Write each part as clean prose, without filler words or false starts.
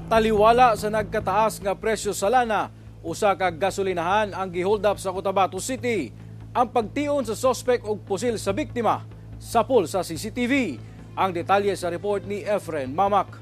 Taliwala sa nagkataas nga presyo sa lana, usa ka gasolinahan ang gihold up sa Cotabato City. Ang pagtion sa sospek og pusil sa biktima, sapol sa CCTV. Ang detalye sa report ni Efren Mamak.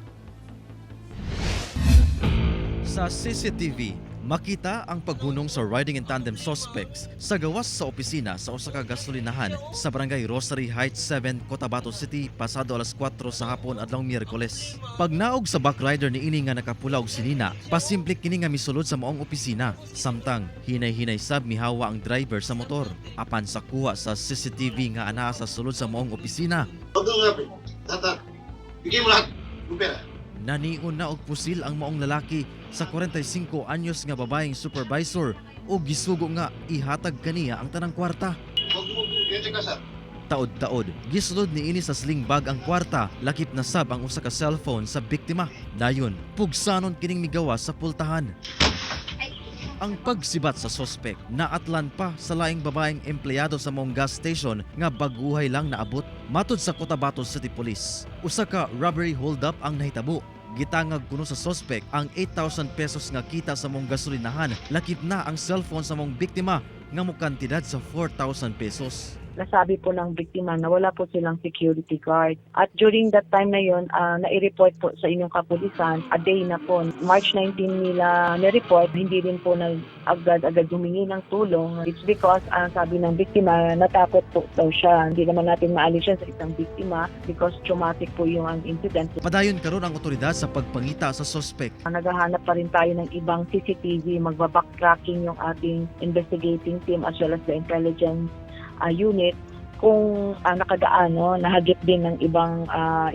Sa CCTV, makita ang paghunong sa riding in tandem suspects sa gawas sa opisina sa usa ka gasolinahan sa Barangay Rosary Heights 7, Cotabato City pasado alas 4 sa hapon adlong Miyerkules. Pagnaog sa backrider ni ini nga nakapula og sinina, pasimple kini nga misulod sa maong opisina. Samtang hinay-hinay sab mihawa ang driver sa motor. Apan sa kuha sa CCTV nga anaa sa sulod sa maong opisina, bigay mo lahat ng pera. naniun na og pusil ang maong lalaki sa 45 anyos nga babaeng supervisor o gisugo nga ihatag kaniya ang tanang kwarta. Huwag mo kaya ka sir. Taod-taod, gisulod ni ini sa sling bag ang kwarta, lakip na sab ang usa ka cellphone sa biktima. Dayon, pugsanon kining migawa sa pultahan. Ang pagsibat sa sospek naatlan pa sa laing babaeng empleyado sa maong gas station nga baguhay lang naabot. Matod sa Cotabato City Police, usa ka robbery hold-up ang nahitabo. Gitangag kuno sa sospek ang 8,000 pesos nga kita sa mong gasolinahan, lakip na ang cellphone sa mong biktima nga mokantidad sa 4,000 pesos. Nasabi po ng biktima na wala po silang security guard. At during that time na yon, nai-report po sa inyong kapulisan, a day na po. March 19 nila ni-report, hindi rin po agad-agad humingi ng tulong. It's because, sabi ng biktima, natakot po daw siya. Hindi naman natin maalis siya sa isang biktima because traumatic po yung incident. Padayon karon ang otoridad sa pagpangita sa sospek. Naghahanap pa rin tayo ng ibang CCTV, magbabacktracking yung ating investigating team as well as the intelligence unit kung nahagip din ng ibang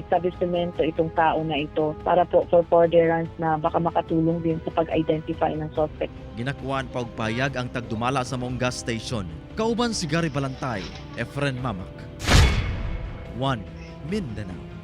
establishmento itong tao na ito para po for furtherance na baka makatulong din sa pag-identify ng suspect. Ginakuan pa og payag ang tagdumala sa maong gas station. Kauban si Gary Balantay, Efren Mamak. 1 Mindanao.